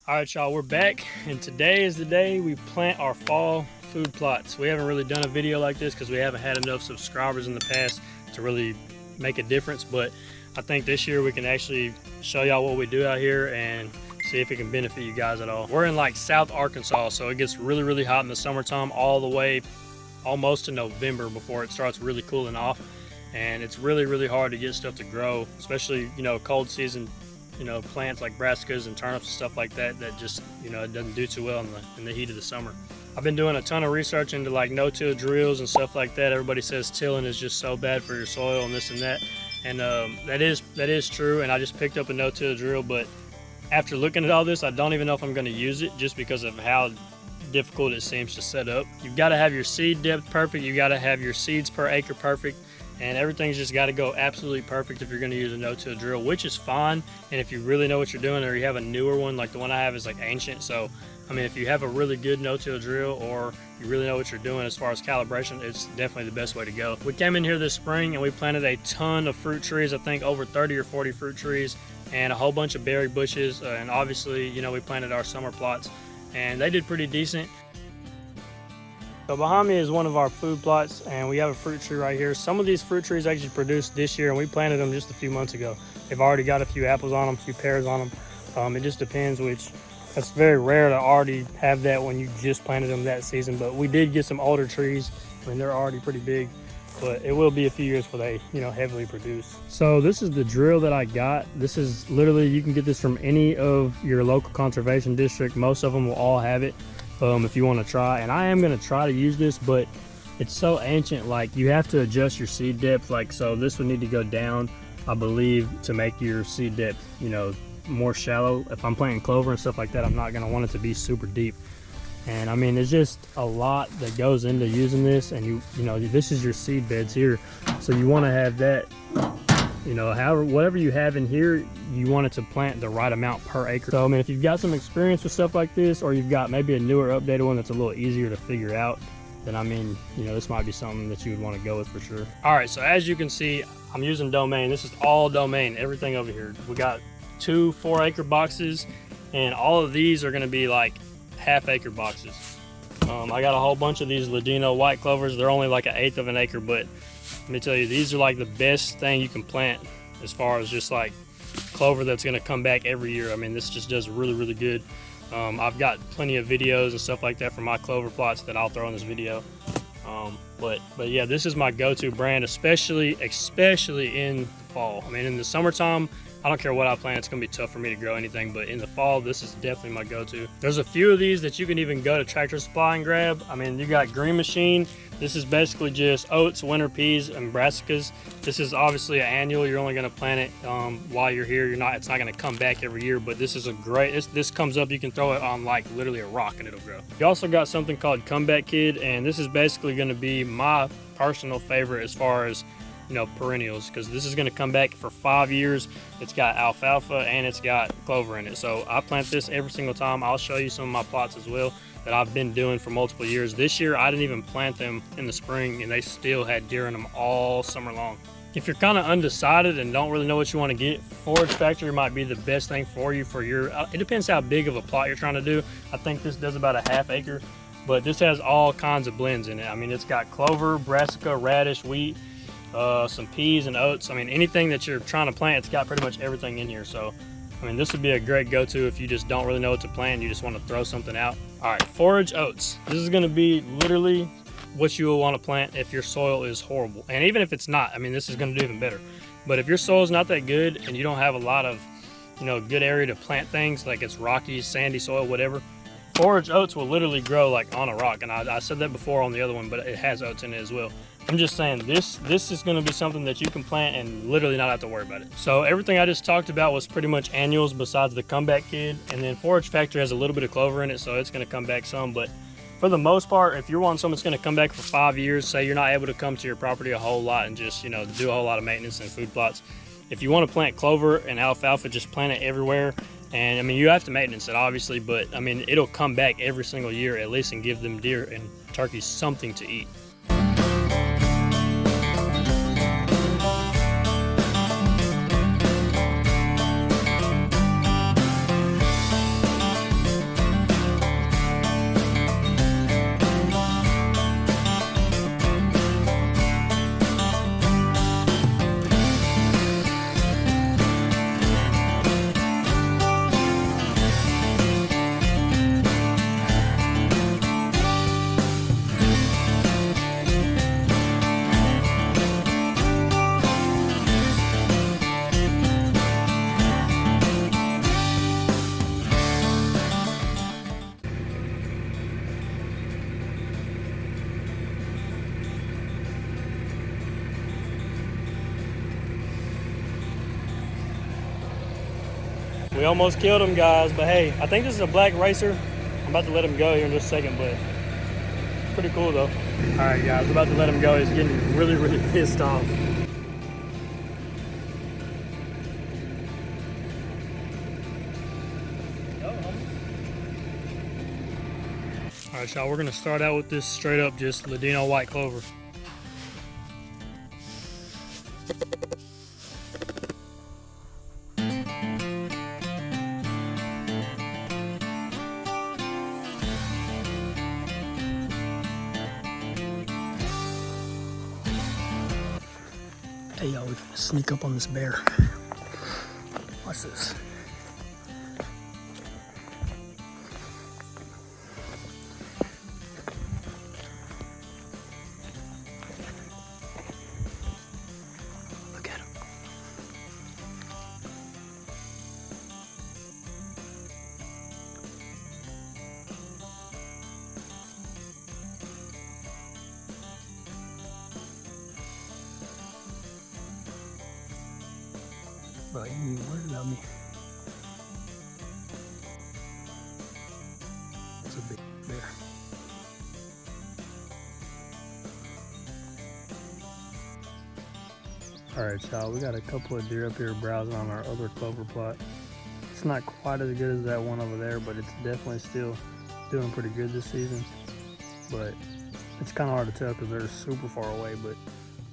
All right, y'all, we're back, and today is the day we plant our fall food plots. We haven't really done a video like this because we haven't had enough subscribers in the past to really make a difference, but I think this year we can actually show y'all what we do out here and see if it can benefit you guys at all. We're in like South Arkansas, so it gets really, really hot in the summertime all the way almost to November before it starts really cooling off, and it's really, really hard to get stuff to grow, especially, you know, cold season, you know, plants like brassicas and turnips and stuff like that just, you know, it doesn't do too well in the heat of the summer. I've been doing a ton of research into like no-till drills and stuff like that. Everybody says tilling is just so bad for your soil and this and that, and that is true, and I just picked up a no-till drill, but after looking at all this, I don't even know if I'm going to use it just because of how difficult it seems to set up. You've got to have your seed depth perfect, you got to have your seeds per acre perfect, and everything's just got to go absolutely perfect if you're going to use a no-till drill, which is fine. And if you really know what you're doing, or you have a newer one, like the one I have is like ancient, so I mean, if you have a really good no-till drill or you really know what you're doing as far as calibration, it's definitely the best way to go. We came in here this spring and we planted a ton of fruit trees, I think over 30 or 40 fruit trees, and a whole bunch of berry bushes, and obviously, you know, we planted our summer plots and they did pretty decent. So behind me is one of our food plots, and we have a fruit tree right here. Some of these fruit trees actually produced this year, and we planted them just a few months ago. They've already got a few apples on them, a few pears on them. It just depends which. It's very rare to already have that when you just planted them that season, but we did get some older trees. I mean, they're already pretty big, but it will be a few years before they, you know, heavily produce. So this is the drill that I got. This is literally, you can get this from any of your local conservation district. Most of them will all have it. If you want to try, and I am going to try to use this, but it's so ancient, like you have to adjust your seed depth, like, so this would need to go down, I believe, to make your seed depth, you know, more shallow. If I'm planting clover and stuff like that, I'm not going to want it to be super deep. And I mean, there's just a lot that goes into using this, and you know, this is your seed beds here, so you want to have that, you know, however, whatever you have in here, you want it to plant the right amount per acre. So I mean, if you've got some experience with stuff like this, or you've got maybe a newer updated one that's a little easier to figure out, then I mean, you know, this might be something that you would want to go with for sure. All right, so as you can see, I'm using domain. This is all domain, everything over here. We got 2 4-acre boxes, and all of these are going to be like half-acre boxes. I got a whole bunch of these Ladino white clovers. They're only like 1/8 of an acre, but let me tell you, these are like the best thing you can plant as far as just like clover that's going to come back every year. I mean, this just does really, really good. I've got plenty of videos and stuff like that for my clover plots that I'll throw in this video. But yeah, this is my go-to brand, especially in the fall. I mean, in the summertime, I don't care what I plant, it's gonna be tough for me to grow anything, but in the fall, this is definitely my go-to. There's a few of these that you can even go to Tractor Supply and grab. I mean, you got Green Machine. This is basically just oats, winter peas, and brassicas. This is obviously an annual. You're only gonna plant it while you're here. It's not gonna come back every year, but this is a great, this comes up, you can throw it on like literally a rock and it'll grow. You also got something called Comeback Kid, and this is basically gonna be my personal favorite as far as, you know, perennials, because this is going to come back for 5 years. It's got alfalfa and it's got clover in it, so I plant this every single time. I'll show you some of my plots as well that I've been doing for multiple years. This year I didn't even plant them in the spring, and they still had deer in them all summer long. If you're kind of undecided and don't really know what you want to get, Forage Factory might be the best thing for you for your, it depends how big of a plot you're trying to do. I think this does about a ½ acre, but this has all kinds of blends in it. I mean, it's got clover, brassica, radish, wheat, some peas and oats. I mean, anything that you're trying to plant, it's got pretty much everything in here. So I mean, this would be a great go-to if you just don't really know what to plant, you just want to throw something out. All right, forage oats. This is going to be literally what you will want to plant if your soil is horrible, and even if it's not, I mean, this is going to do even better. But if your soil is not that good and you don't have a lot of, you know, good area to plant things, like it's rocky, sandy soil, whatever, forage oats will literally grow like on a rock. And I said that before on the other one, but it has oats in it as well. I'm just saying, this is going to be something that you can plant and literally not have to worry about it. So everything I just talked about was pretty much annuals besides the Comeback Kid, and then Forage Factory has a little bit of clover in it, so it's going to come back some. But for the most part, if you're wanting something that's going to come back for 5 years, say you're not able to come to your property a whole lot and just, you know, do a whole lot of maintenance and food plots, if you want to plant clover and alfalfa, just plant it everywhere. And I mean, you have to maintenance it obviously, but I mean, it'll come back every single year at least and give them deer and turkeys something to eat. We almost killed him, guys, but hey, I think this is a black racer. I'm about to let him go here in just a second, but pretty cool though. All right, guys, we're about to let him go. He's getting really, really pissed off. All right, y'all, we're gonna start out with this straight up just Ladino white clover. Hey, y'all, we gotta sneak up on this bear. Watch this. Look at him. Bro, he ain't even worried about me. It's a big bear. Alright, y'all, we got a couple of deer up here browsing on our other clover plot. It's not quite as good as that one over there, but it's definitely still doing pretty good this season. But it's kind of hard to tell because they're super far away, but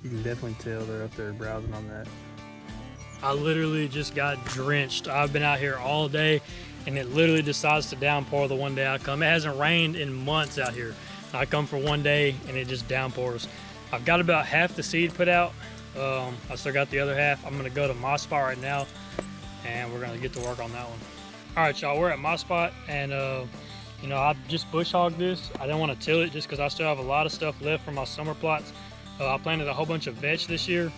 you can definitely tell they're up there browsing on that. I literally just got drenched. I've been out here all day and it literally decides to downpour the one day I come. It hasn't rained in months out here. I come for one day and it just downpours. I've got about half the seed put out. I still got the other half. I'm gonna go to my spot right now and we're gonna get to work on that one. All right, y'all, we're at my spot and you know, I just bush hogged this. I didn't want to till it just because I still have a lot of stuff left from my summer plots. I planted a whole bunch of vetch this year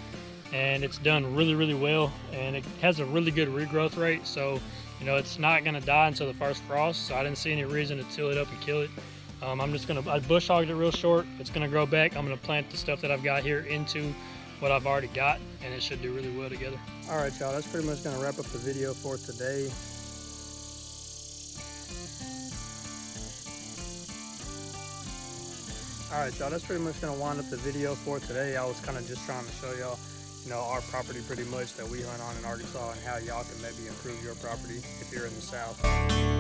and it's done really, really well, and it has a really good regrowth rate, so you know it's not going to die until the first frost, so I didn't see any reason to till it up and kill it. I bush hogged it real short. It's going to grow back. I'm going to plant the stuff that I've got here into what I've already got, and it should do really well together. All right, y'all, that's pretty much going to wrap up the video for today. All right, y'all, that's pretty much going to wind up the video for today. I was kind of just trying to show y'all, you know, our property pretty much that we hunt on in Arkansas and how y'all can maybe improve your property if you're in the South.